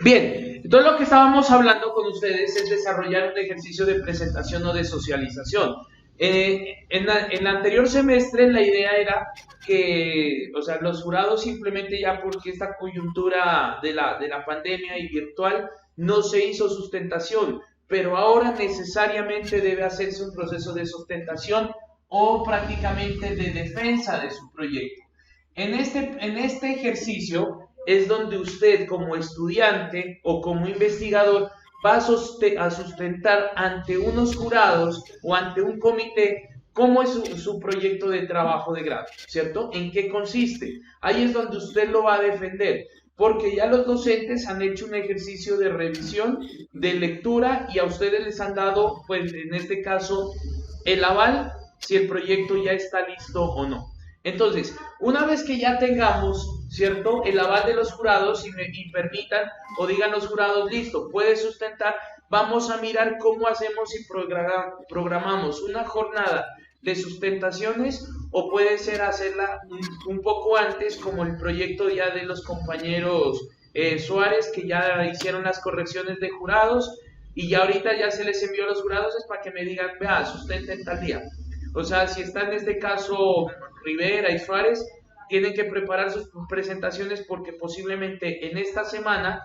Bien, entonces lo que estábamos hablando con ustedes es desarrollar un ejercicio de presentación o de socialización. En el anterior semestre la idea era que, o sea, los jurados simplemente ya porque esta coyuntura de la pandemia y virtual no se hizo sustentación, pero ahora necesariamente debe hacerse un proceso de sustentación o prácticamente de defensa de su proyecto. En este ejercicio es donde usted como estudiante o como investigador va a sustentar ante unos jurados o ante un comité cómo es su proyecto de trabajo de grado, ¿cierto? ¿En qué consiste? Ahí es donde usted lo va a defender, porque ya los docentes han hecho un ejercicio de revisión, de lectura y a ustedes les han dado, pues en este caso, el aval si el proyecto ya está listo o no. Entonces, una vez que ya tengamos, ¿cierto?, el aval de los jurados y permitan o digan los jurados, listo, puede sustentar, vamos a mirar cómo hacemos y programamos una jornada de sustentaciones o puede ser hacerla un poco antes, como el proyecto ya de los compañeros Suárez, que ya hicieron las correcciones de jurados y ya ahorita ya se les envió a los jurados, es para que me digan, vea, sustenten tal día. O sea, si está en este caso Rivera y Suárez, tienen que preparar sus presentaciones porque posiblemente en esta semana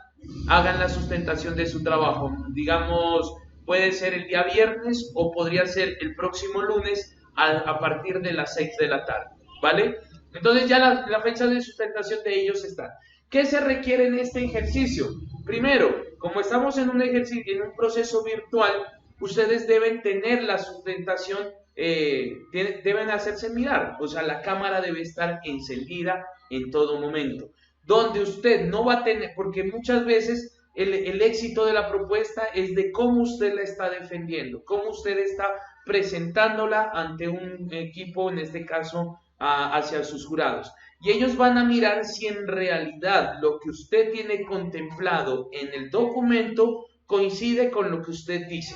hagan la sustentación de su trabajo. Digamos, puede ser el día viernes o podría ser el próximo lunes a partir de las 6 de la tarde, ¿vale? Entonces ya la fecha de sustentación de ellos está. ¿Qué se requiere en este ejercicio? Primero, como estamos en un ejercicio, en un proceso virtual, ustedes deben tener la sustentación, deben hacerse mirar, o sea, la cámara debe estar encendida en todo momento, donde usted no va a tener, porque muchas veces el éxito de la propuesta es de cómo usted la está defendiendo, cómo usted está presentándola ante un equipo, en este caso, hacia sus jurados. Y ellos van a mirar si en realidad lo que usted tiene contemplado en el documento coincide con lo que usted dice.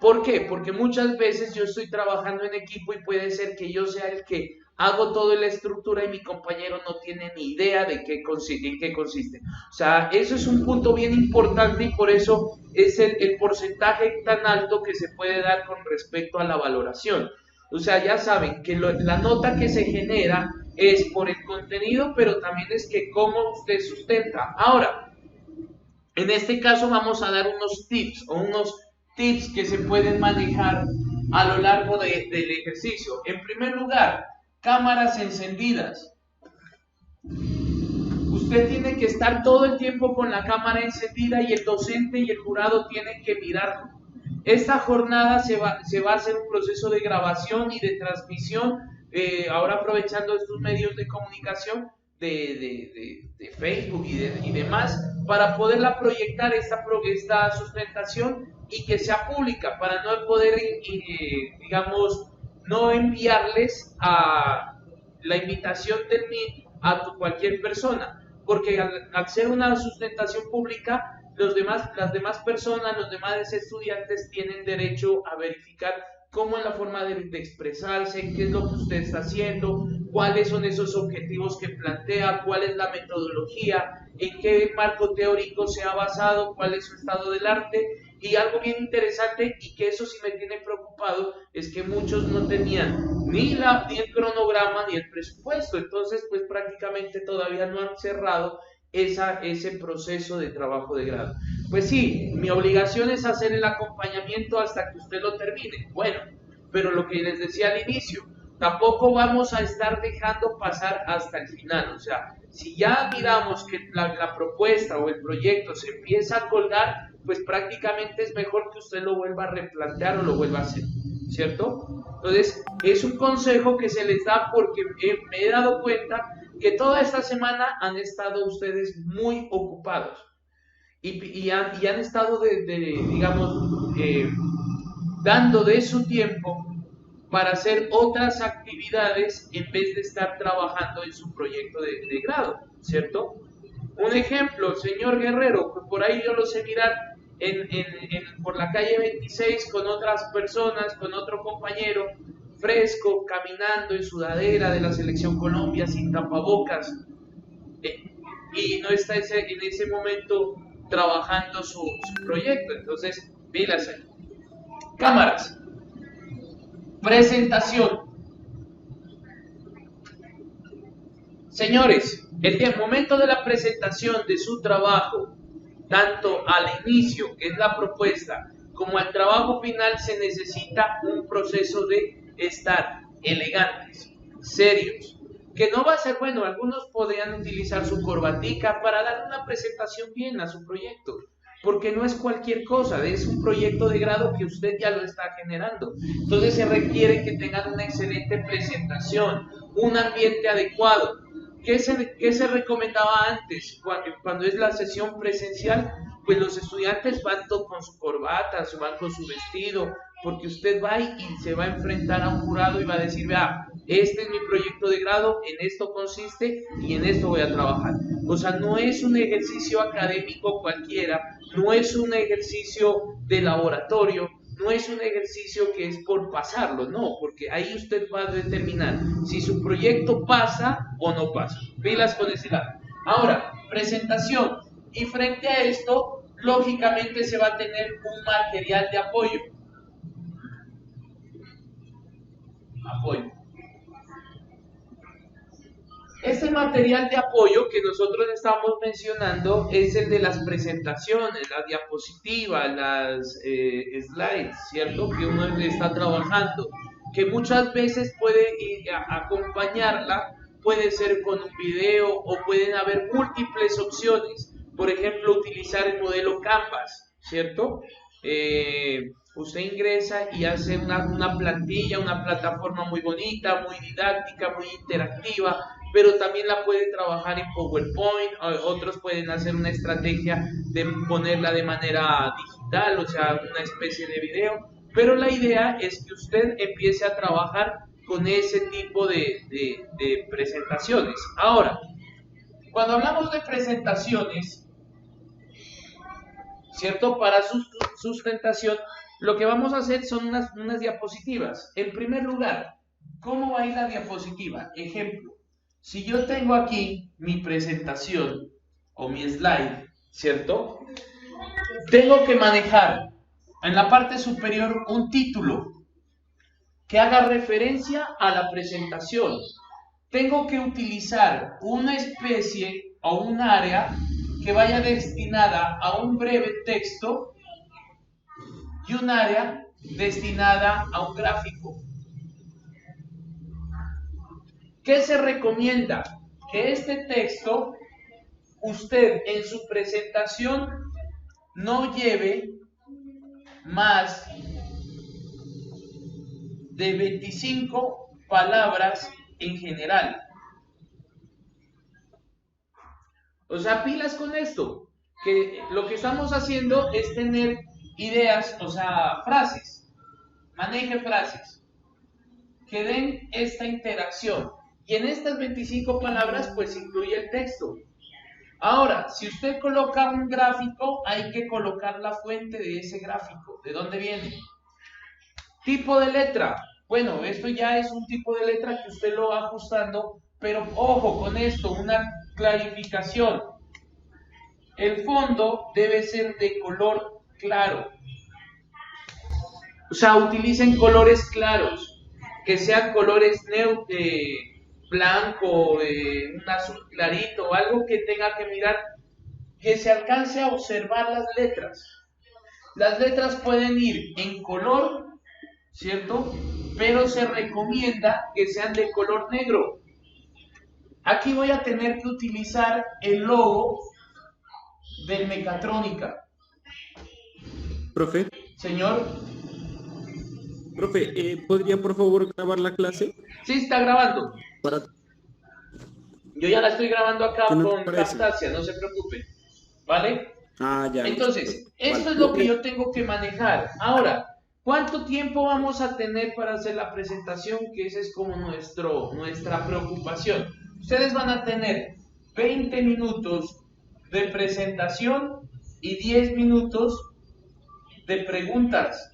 ¿Por qué? Porque muchas veces yo estoy trabajando en equipo y puede ser que yo sea el que hago toda la estructura y mi compañero no tiene ni idea de en qué consiste. O sea, eso es un punto bien importante y por eso es el porcentaje tan alto que se puede dar con respecto a la valoración. O sea, ya saben que la nota que se genera es por el contenido, pero también es que cómo usted sustenta. Ahora, en este caso vamos a dar unos tips que se pueden manejar a lo largo del ejercicio. En primer lugar, cámaras encendidas. Usted tiene que estar todo el tiempo con la cámara encendida y el docente y el jurado tienen que mirarlo. Esta jornada se va a hacer un proceso de grabación y de transmisión, ahora aprovechando estos medios de comunicación de Facebook y demás, para poderla proyectar esta sustentación y que sea pública, para no poder, digamos, no enviarles a la invitación del MIT a cualquier persona, porque al ser una sustentación pública, las demás personas, los demás estudiantes tienen derecho a verificar cómo es la forma de expresarse, qué es lo que usted está haciendo, cuáles son esos objetivos que plantea, cuál es la metodología, en qué marco teórico se ha basado, cuál es su estado del arte. Y algo bien interesante, y que eso sí me tiene preocupado, es que muchos no tenían ni el cronograma ni el presupuesto. Entonces, pues prácticamente todavía no han cerrado ese proceso de trabajo de grado. Pues sí, mi obligación es hacer el acompañamiento hasta que usted lo termine. Bueno, pero lo que les decía al inicio, tampoco vamos a estar dejando pasar hasta el final. O sea, si ya miramos que la propuesta o el proyecto se empieza a colgar, pues prácticamente es mejor que usted lo vuelva a replantear o lo vuelva a hacer, ¿cierto? Entonces, es un consejo que se les da porque me he dado cuenta que toda esta semana han estado ustedes muy ocupados y han estado, digamos, dando de su tiempo para hacer otras actividades en vez de estar trabajando en su proyecto de grado, ¿cierto? Un ejemplo, señor Guerrero, que por ahí yo lo sé mirar por la calle 26 con otras personas, con otro compañero, fresco, caminando en sudadera de la Selección Colombia, sin tapabocas, y no está en ese momento trabajando su proyecto. Entonces, pilas ahí. Cámaras. Presentación. Señores, el momento de la presentación de su trabajo, tanto al inicio, que es la propuesta, como al trabajo final, se necesita un proceso de estar elegantes, serios, que no va a ser bueno. Algunos podrían utilizar su corbatica para dar una presentación bien a su proyecto, porque no es cualquier cosa, es un proyecto de grado que usted ya lo está generando. Entonces se requiere que tengan una excelente presentación, un ambiente adecuado. ¿Qué se recomendaba antes? Cuando es la sesión presencial, pues los estudiantes van con su corbata, van con su vestido, porque usted va y se va a enfrentar a un jurado y va a decir, vea, este es mi proyecto de grado, en esto consiste y en esto voy a trabajar. O sea, no es un ejercicio académico cualquiera, no es un ejercicio de laboratorio, no es un ejercicio que es por pasarlo, no, porque ahí usted va a determinar si su proyecto pasa o no pasa. Pilas con ese lado. Ahora, presentación. Y frente a esto, lógicamente se va a tener un material de apoyo. Este material de apoyo que nosotros estamos mencionando es el de las presentaciones, las diapositivas, las slides, ¿cierto? Que uno está trabajando, que muchas veces puede acompañarla, puede ser con un video o pueden haber múltiples opciones. Por ejemplo, utilizar el modelo Canvas, ¿cierto? Usted ingresa y hace una plantilla, una plataforma muy bonita, muy didáctica, muy interactiva, pero también la puede trabajar en PowerPoint. Otros pueden hacer una estrategia de ponerla de manera digital, o sea, una especie de video, pero la idea es que usted empiece a trabajar con ese tipo de presentaciones. Ahora, cuando hablamos de presentaciones, ¿cierto? Para su sustentación, lo que vamos a hacer son unas diapositivas. En primer lugar, ¿cómo va a ir la diapositiva? Ejemplo, si yo tengo aquí mi presentación o mi slide, ¿cierto? Tengo que manejar en la parte superior un título que haga referencia a la presentación. Tengo que utilizar una especie o un área que vaya destinada a un breve texto y un área destinada a un gráfico. ¿Qué se recomienda? Que este texto, usted en su presentación no lleve más de 25 palabras en general. O sea, pilas con esto, que lo que estamos haciendo es tener ideas, o sea, frases, maneje frases, que den esta interacción. Y en estas 25 palabras, pues incluye el texto. Ahora, si usted coloca un gráfico, hay que colocar la fuente de ese gráfico. ¿De dónde viene? Tipo de letra. Bueno, esto ya es un tipo de letra que usted lo va ajustando, pero ojo con esto, una clarificación. El fondo debe ser de color claro. O sea, utilicen colores claros, que sean colores blanco, un azul clarito, algo que tenga que mirar, que se alcance a observar las letras. Las letras pueden ir en color, ¿cierto? Pero se recomienda que sean de color negro. Aquí voy a tener que utilizar el logo del Mecatrónica. Profe. Señor. Profe, ¿podría por favor grabar la clase? Sí, está grabando. Yo ya la estoy grabando acá con Camtasia, no se preocupe. ¿Vale? Ah, ya. Entonces, esto es lo que yo tengo que manejar. Ahora, ¿cuánto tiempo vamos a tener para hacer la presentación? Que esa es como nuestra preocupación. Ustedes van a tener 20 minutos de presentación y 10 minutos de preguntas.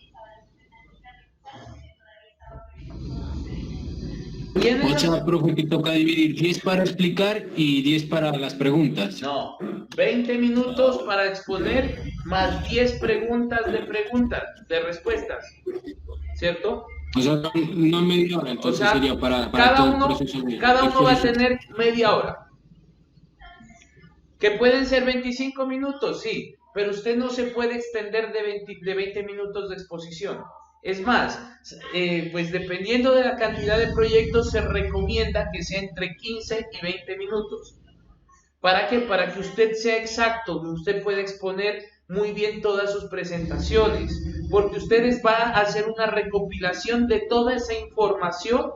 Y en O esa... sea, profe, que toca dividir 10 para explicar y 10 para las preguntas. No, 20 minutos para exponer más 10 de respuestas, ¿cierto? O sea, no media hora, O entonces sea, sería para todo el proceso de cada uno va a exposición. tener media hora. Que pueden ser 25 minutos, sí, pero usted no se puede extender de 20 minutos de exposición. Es más, pues dependiendo de la cantidad de proyectos, se recomienda que sea entre 15 y 20 minutos. ¿Para qué? Para que usted sea exacto, que usted pueda exponer muy bien todas sus presentaciones, porque ustedes van a hacer una recopilación de toda esa información.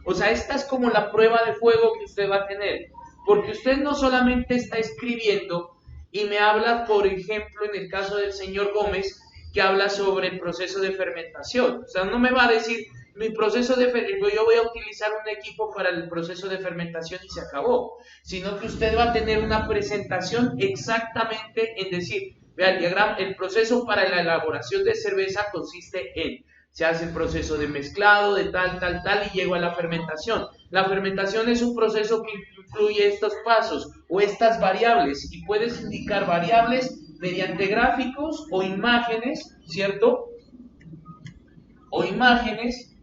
O sea, esta es como la prueba de fuego que usted va a tener, porque usted no solamente está escribiendo y me habla, por ejemplo, en el caso del señor Gómez, que habla sobre el proceso de fermentación. O sea, no me va a decir, mi proceso de yo voy a utilizar un equipo para el proceso de fermentación y se acabó, sino que usted va a tener una presentación exactamente en decir, vea, el diagrama, el proceso para la elaboración de cerveza consiste en, se hace el proceso de mezclado, de tal, y llego a la fermentación. La fermentación es un proceso que incluye estos pasos o estas variables, y puedes indicar variables mediante gráficos o imágenes, ¿cierto? O imágenes,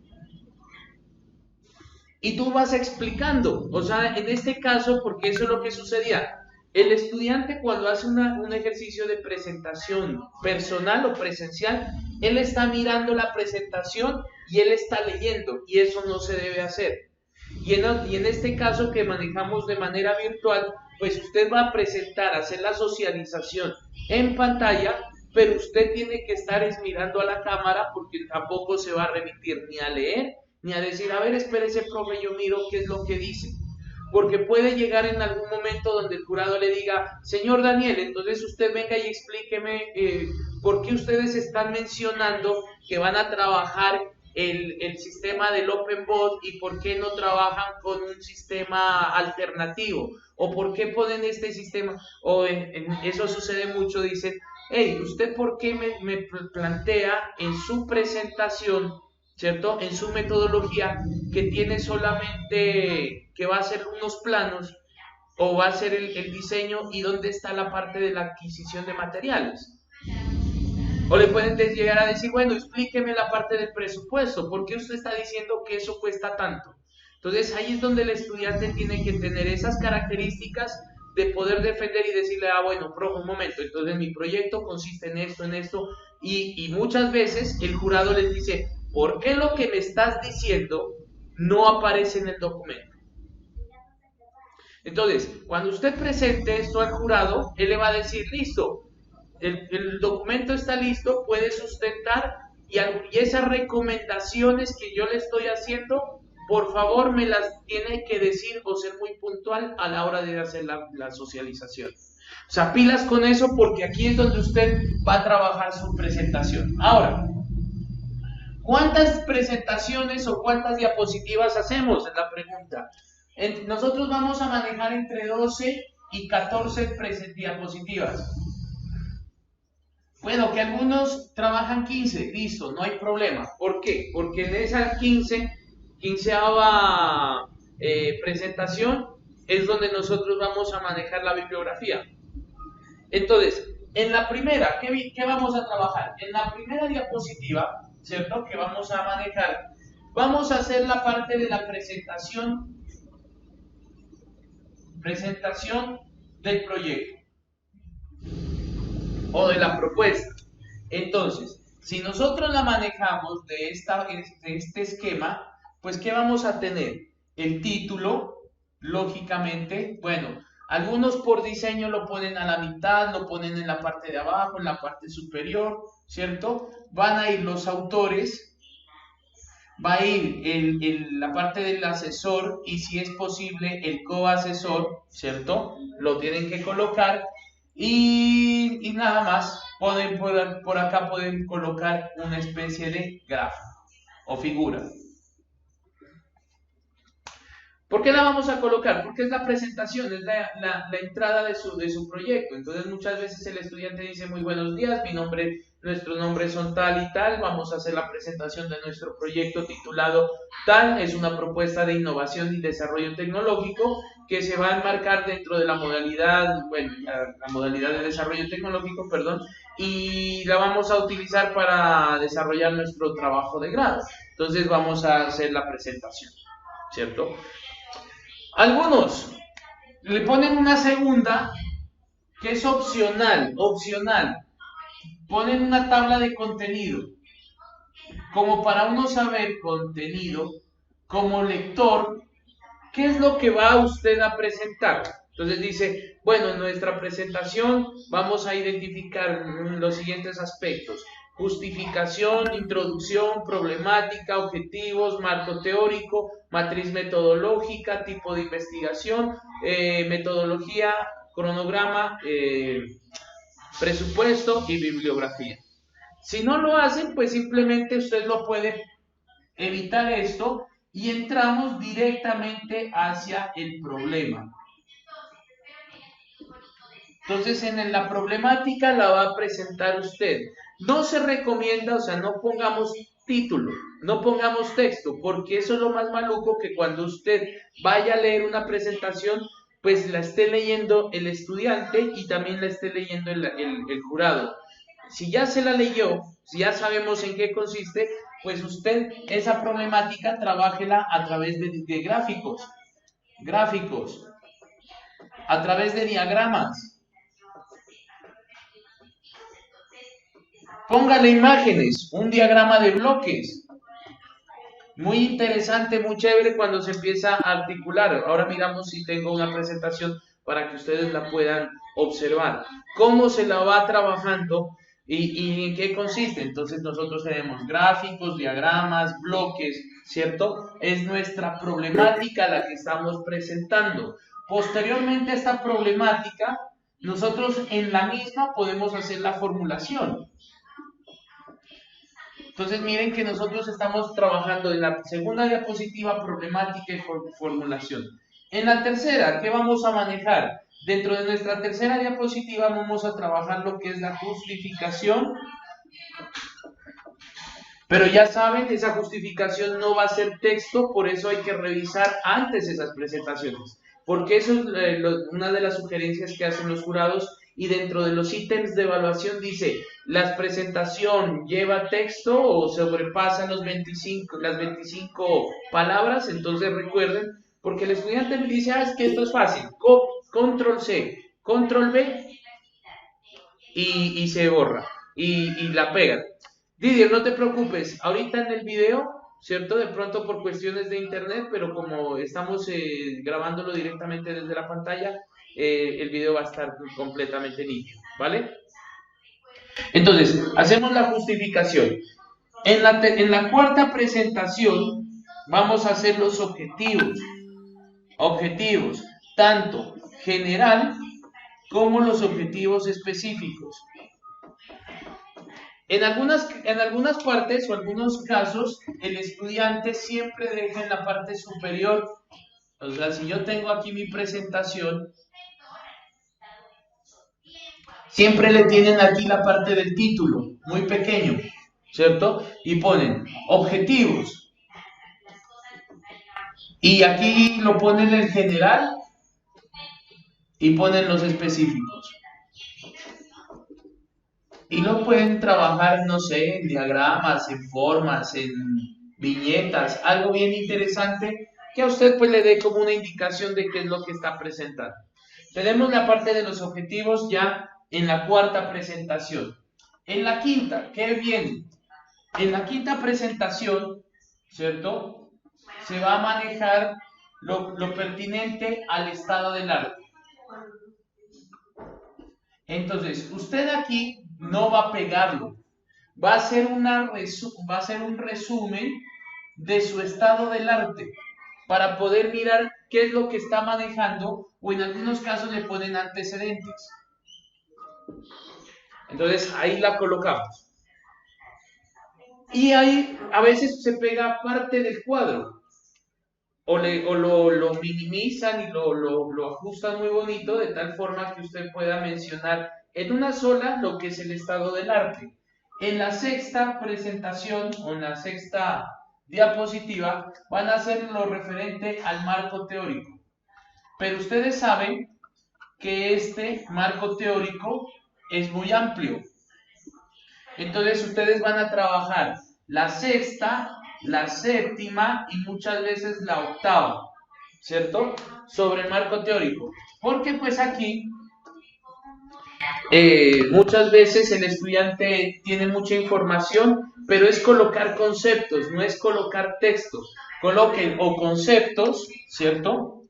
y tú vas explicando. O sea, en este caso, porque eso es lo que sucedía, el estudiante cuando hace un ejercicio de presentación personal o presencial, él está mirando la presentación y él está leyendo, y eso no se debe hacer. Y en este caso que manejamos de manera virtual, pues usted va a presentar, hacer la socialización en pantalla, pero usted tiene que estar mirando a la cámara, porque tampoco se va a remitir ni a leer, ni a decir, a ver, espérese, profe, yo miro qué es lo que dice. Porque puede llegar en algún momento donde el jurado le diga, señor Daniel, entonces usted venga y explíqueme por qué ustedes están mencionando que van a trabajar el sistema del Open Bot y por qué no trabajan con un sistema alternativo, o por qué ponen este sistema, o eso sucede mucho, dicen, hey, ¿usted por qué me plantea en su presentación, ¿cierto? En su metodología que tiene solamente, que va a hacer unos planos o va a ser el diseño, y dónde está la parte de la adquisición de materiales? O le pueden llegar a decir, bueno, explíqueme la parte del presupuesto, ¿por qué usted está diciendo que eso cuesta tanto? Entonces ahí es donde el estudiante tiene que tener esas características de poder defender y decirle, bueno, profe, un momento, entonces mi proyecto consiste en esto, y muchas veces el jurado les dice, ¿por qué lo que me estás diciendo no aparece en el documento? Entonces, cuando usted presente esto al jurado, él le va a decir, listo, el documento está listo, puede sustentar, y esas recomendaciones que yo le estoy haciendo, por favor me las tiene que decir o ser muy puntual a la hora de hacer la socialización. O sea, pilas con eso, porque aquí es donde usted va a trabajar su presentación. Ahora, ¿cuántas presentaciones o cuántas diapositivas hacemos? Es la pregunta. Nosotros vamos a manejar entre 12 y 14 diapositivas. Bueno, que algunos trabajan 15, listo, no hay problema. ¿Por qué? Porque en esa 15ª presentación es donde nosotros vamos a manejar la bibliografía. Entonces, en la primera, ¿qué vamos a trabajar? En la primera diapositiva, ¿cierto? Que vamos a manejar, vamos a hacer la parte de la presentación del proyecto o de la propuesta. Entonces, si nosotros la manejamos de este esquema, pues ¿qué vamos a tener? El título, lógicamente, bueno, algunos por diseño lo ponen a la mitad, lo ponen en la parte de abajo, en la parte superior, ¿cierto? Van a ir los autores, va a ir la parte del asesor, y si es posible el coasesor, ¿cierto? Lo tienen que colocar, y nada más, por acá pueden colocar una especie de gráfico o figura. ¿Por qué la vamos a colocar? Porque es la presentación, es la entrada de su proyecto. Entonces muchas veces el estudiante dice muy buenos días, nuestros nombres son tal y tal, vamos a hacer la presentación de nuestro proyecto titulado tal, es una propuesta de innovación y desarrollo tecnológico que se va a enmarcar dentro de la modalidad, bueno, la modalidad de desarrollo tecnológico, perdón, y la vamos a utilizar para desarrollar nuestro trabajo de grado. Entonces vamos a hacer la presentación, ¿cierto? Algunos le ponen una segunda que es opcional. Ponen una tabla de contenido, como para uno saber contenido, como lector, ¿qué es lo que va usted a presentar? Entonces dice, bueno, en nuestra presentación vamos a identificar los siguientes aspectos: justificación, introducción, problemática, objetivos, marco teórico, matriz metodológica, tipo de investigación, metodología, cronograma, presupuesto y bibliografía. Si no lo hacen, pues simplemente usted lo puede evitar esto y entramos directamente hacia el problema. Entonces, en la problemática la va a presentar usted. No se recomienda, o sea, no pongamos título, no pongamos texto, porque eso es lo más maluco, que cuando usted vaya a leer una presentación, pues la esté leyendo el estudiante y también la esté leyendo el jurado. Si ya se la leyó, si ya sabemos en qué consiste, pues usted esa problemática trabájela a través de gráficos, a través de diagramas. Póngale imágenes, un diagrama de bloques. Muy interesante, muy chévere cuando se empieza a articular. Ahora miramos si tengo una presentación para que ustedes la puedan observar. Cómo se la va trabajando y en qué consiste. Entonces nosotros tenemos gráficos, diagramas, bloques, ¿cierto? Es nuestra problemática la que estamos presentando. Posteriormente a esta problemática, nosotros en la misma podemos hacer la formulación. Entonces miren que nosotros estamos trabajando en la segunda diapositiva problemática y formulación. En la tercera, ¿qué vamos a manejar? Dentro de nuestra tercera diapositiva vamos a trabajar lo que es la justificación. Pero ya saben, esa justificación no va a ser texto, por eso hay que revisar antes esas presentaciones. Porque eso es una de las sugerencias que hacen los jurados. Y dentro de los ítems de evaluación dice, ¿la presentación lleva texto o sobrepasa las 25 palabras? Entonces recuerden, porque el estudiante me dice, es que esto es fácil, control C, control B y se borra y la pegan. Didier, no te preocupes, ahorita en el video, ¿cierto? De pronto por cuestiones de internet, pero como estamos grabándolo directamente desde la pantalla, el video va a estar completamente nítido, ¿vale? Entonces, hacemos la justificación. En la cuarta presentación vamos a hacer los objetivos. Objetivos, tanto general como los objetivos específicos. En algunas partes o algunos casos, el estudiante siempre deja en la parte superior. O sea, si yo tengo aquí mi presentación, siempre le tienen aquí la parte del título, muy pequeño, ¿cierto? Y ponen objetivos. Y aquí lo ponen en general y ponen los específicos. Y lo pueden trabajar, no sé, en diagramas, en formas, en viñetas, algo bien interesante que a usted pues le dé como una indicación de qué es lo que está presentando. Tenemos la parte de los objetivos ya en la cuarta presentación. En la quinta, ¿qué viene? En la quinta presentación, ¿cierto? Se va a manejar lo pertinente al estado del arte. Entonces, usted aquí no va a pegarlo. Va a ser un resumen de su estado del arte para poder mirar qué es lo que está manejando, o en algunos casos le ponen antecedentes. Entonces ahí la colocamos. Y ahí a veces se pega parte del cuadro. lo minimizan y lo ajustan muy bonito de tal forma que usted pueda mencionar en una sola lo que es el estado del arte. En la sexta presentación o en la sexta diapositiva van a hacer lo referente al marco teórico. Pero ustedes saben que este marco teórico es muy amplio. Entonces ustedes van a trabajar la sexta, la séptima y muchas veces la octava, ¿cierto? Sobre el marco teórico. Porque pues aquí muchas veces el estudiante tiene mucha información, pero es colocar conceptos, no es colocar textos. Coloquen o conceptos, ¿cierto?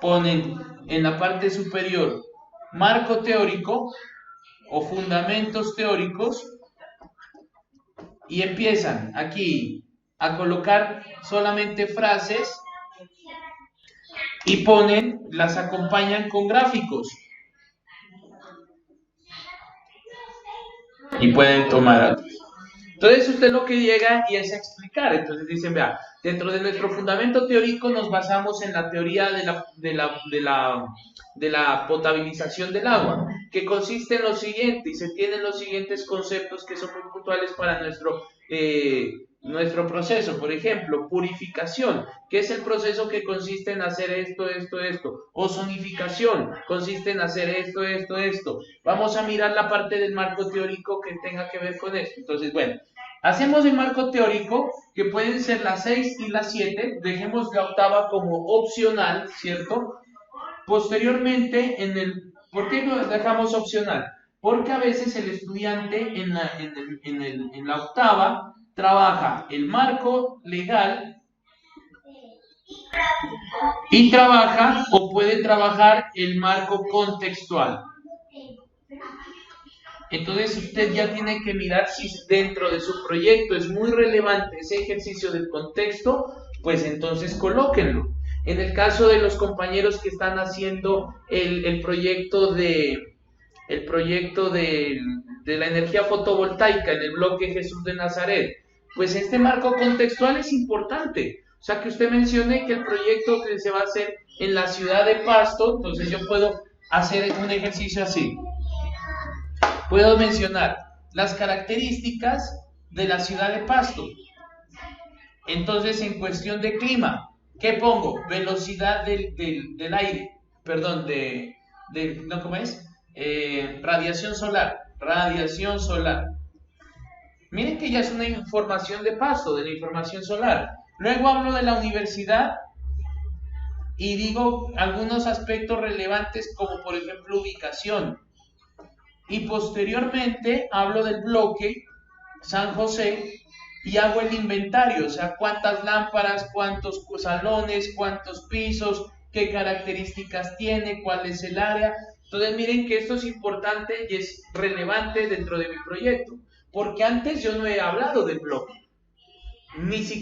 Ponen en la parte superior marco teórico o fundamentos teóricos y empiezan aquí a colocar solamente frases y ponen, las acompañan con gráficos. Y pueden tomar otros. Entonces usted lo que llega y es a explicar. Entonces dicen, vea, dentro de nuestro fundamento teórico nos basamos en la teoría de la potabilización del agua, que consiste en lo siguiente, y se tienen los siguientes conceptos que son muy puntuales para nuestro proceso. Por ejemplo, purificación, que es el proceso que consiste en hacer esto. Ozonificación, consiste en hacer esto. Vamos a mirar la parte del marco teórico que tenga que ver con esto. Entonces, bueno, hacemos el marco teórico, que pueden ser las 6 y las 7, dejemos la octava como opcional, ¿cierto? Posteriormente, ¿por qué lo dejamos opcional? Porque a veces el estudiante en la octava trabaja el marco legal y trabaja o puede trabajar el marco contextual. Entonces usted ya tiene que mirar si dentro de su proyecto es muy relevante ese ejercicio del contexto, pues entonces colóquenlo. En el caso de los compañeros que están haciendo el proyecto de la energía fotovoltaica en el bloque Jesús de Nazaret, pues este marco contextual es importante. O sea, que usted mencione que el proyecto que se va a hacer en la ciudad de Pasto, entonces yo puedo hacer un ejercicio así. Puedo mencionar las características de la ciudad de Pasto. Entonces, en cuestión de clima, ¿qué pongo? Velocidad del aire, perdón, ¿no cómo es? Radiación solar. Miren que ya es una información de Pasto, de la información solar. Luego hablo de la universidad y digo algunos aspectos relevantes como por ejemplo ubicación. Y posteriormente hablo del bloque San José y hago el inventario, o sea, cuántas lámparas, cuántos salones, cuántos pisos, qué características tiene, cuál es el área. Entonces miren que esto es importante y es relevante dentro de mi proyecto, porque antes yo no he hablado del bloque,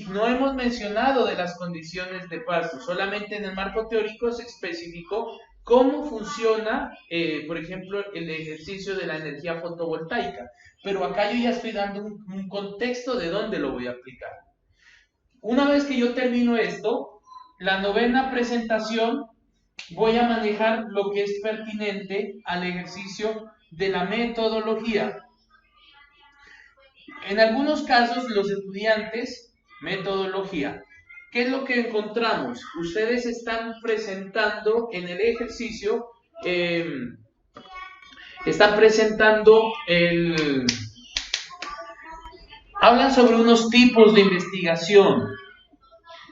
no hemos mencionado de las condiciones de Pasto, solamente en el marco teórico se especificó cómo funciona, por ejemplo, el ejercicio de la energía fotovoltaica, pero acá yo ya estoy dando un contexto de dónde lo voy a aplicar. Una vez que yo termino esto, la novena presentación voy a manejar lo que es pertinente al ejercicio de la metodología. En algunos casos, los estudiantes, metodología. ¿Qué es lo que encontramos? Ustedes están presentando en el ejercicio, hablan sobre unos tipos de investigación,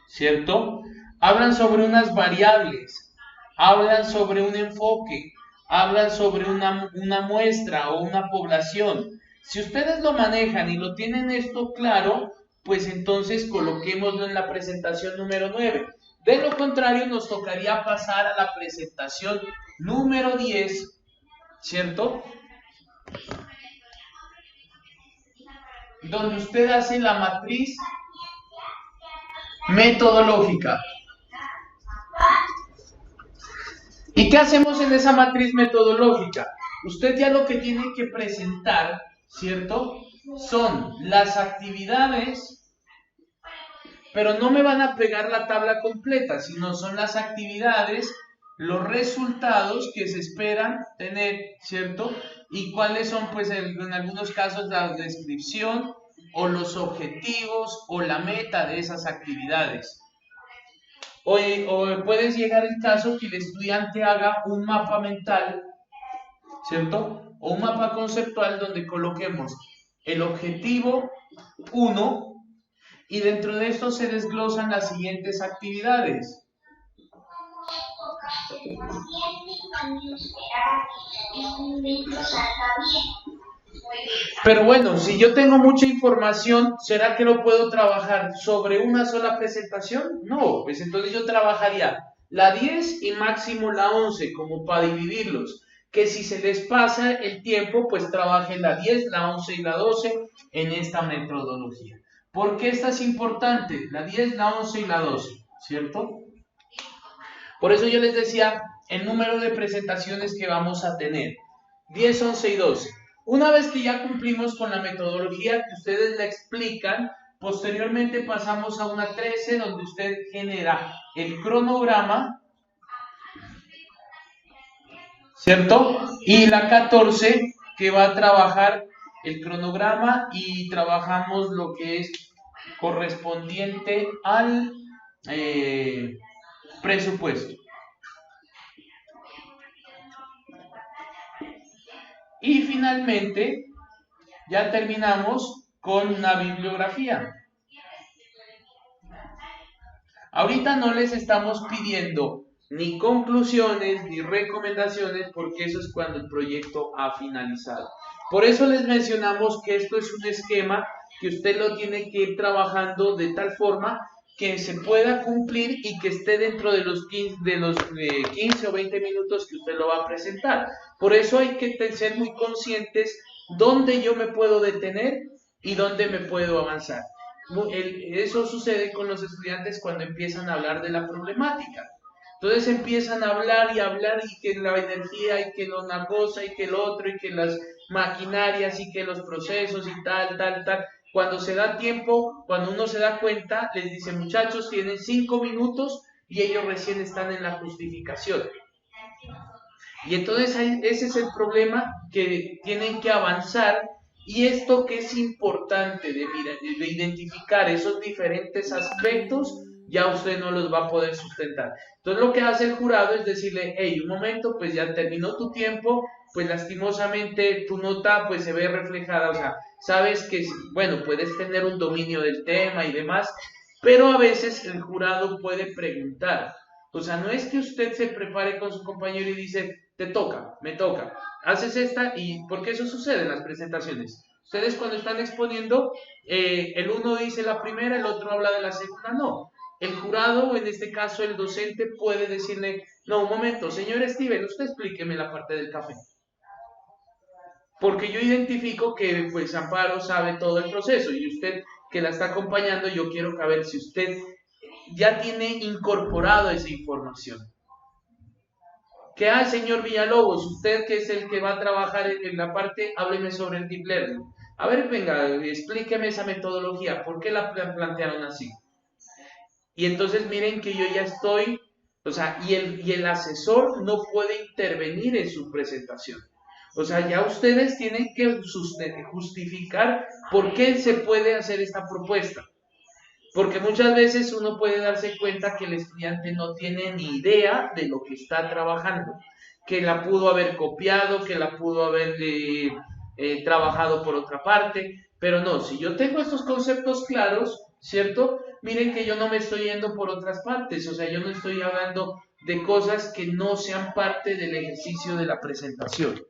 ¿cierto? Hablan sobre unas variables, hablan sobre un enfoque, hablan sobre una muestra o una población. Si ustedes lo manejan y lo tienen esto claro, pues entonces coloquémoslo en la presentación número 9. De lo contrario, nos tocaría pasar a la presentación número 10, ¿cierto? Donde usted hace la matriz metodológica. ¿Y qué hacemos en esa matriz metodológica? Usted ya lo que tiene que presentar, ¿cierto? Son las actividades pero no me van a pegar la tabla completa, sino son las actividades, los resultados que se esperan tener, ¿cierto? Y cuáles son, pues, en algunos casos la descripción o los objetivos o la meta de esas actividades. O puedes llegar el caso que el estudiante haga un mapa mental, ¿cierto? O un mapa conceptual donde coloquemos el objetivo 1 y dentro de esto se desglosan las siguientes actividades. Pero bueno, si yo tengo mucha información, ¿será que lo puedo trabajar sobre una sola presentación? No, pues entonces yo trabajaría la 10 y máximo la 11 como para dividirlos. Que si se les pasa el tiempo, pues trabajen la 10, la 11 y la 12 en esta metodología. ¿Por qué esta es importante? La 10, la 11 y la 12, ¿cierto? Por eso yo les decía el número de presentaciones que vamos a tener. 10, 11 y 12. Una vez que ya cumplimos con la metodología que ustedes la explican, posteriormente pasamos a una 13 donde usted genera el cronograma, ¿cierto? Y la 14 que va a trabajar el cronograma y trabajamos lo que es correspondiente al presupuesto. Y finalmente, ya terminamos con una bibliografía. Ahorita no les estamos pidiendo ni conclusiones ni recomendaciones porque eso es cuando el proyecto ha finalizado. Por eso les mencionamos que esto es un esquema que usted lo tiene que ir trabajando de tal forma que se pueda cumplir y que esté dentro de los 15 o 20 minutos que usted lo va a presentar. Por eso hay que ser muy conscientes dónde yo me puedo detener y dónde me puedo avanzar. Eso sucede con los estudiantes cuando empiezan a hablar de la problemática. Entonces empiezan a hablar y que la energía y que una cosa y que lo otro y que las maquinarias y que los procesos y tal. Cuando se da tiempo, cuando uno se da cuenta, les dice, muchachos, tienen 5 minutos y ellos recién están en la justificación. Y entonces ese es el problema, que tienen que avanzar. Y esto que es importante de identificar esos diferentes aspectos, ya usted no los va a poder sustentar. Entonces lo que hace el jurado es decirle, hey, un momento, pues ya terminó tu tiempo, pues lastimosamente tu nota pues se ve reflejada, o sea, sabes que, bueno, puedes tener un dominio del tema y demás, pero a veces el jurado puede preguntar. O sea, no es que usted se prepare con su compañero y dice, te toca, me toca, haces esta, y porque eso sucede en las presentaciones. Ustedes cuando están exponiendo, el uno dice la primera, el otro habla de la segunda, no. El jurado, en este caso el docente, puede decirle, no, un momento, señor Steven, usted explíqueme la parte del café. Porque yo identifico que pues Amparo sabe todo el proceso y usted que la está acompañando, yo quiero saber si usted ya tiene incorporado esa información. ¿Qué hay, señor Villalobos? Usted que es el que va a trabajar en la parte, hábleme sobre el Deep Learning. A ver, venga, explíqueme esa metodología, ¿por qué la plantearon así? Y entonces miren que yo ya estoy, o sea, y el asesor no puede intervenir en su presentación. O sea, ya ustedes tienen que justificar por qué se puede hacer esta propuesta. Porque muchas veces uno puede darse cuenta que el estudiante no tiene ni idea de lo que está trabajando, que la pudo haber copiado, que la pudo haber trabajado por otra parte, pero no, si yo tengo estos conceptos claros, ¿cierto? Miren que yo no me estoy yendo por otras partes, o sea, yo no estoy hablando de cosas que no sean parte del ejercicio de la presentación.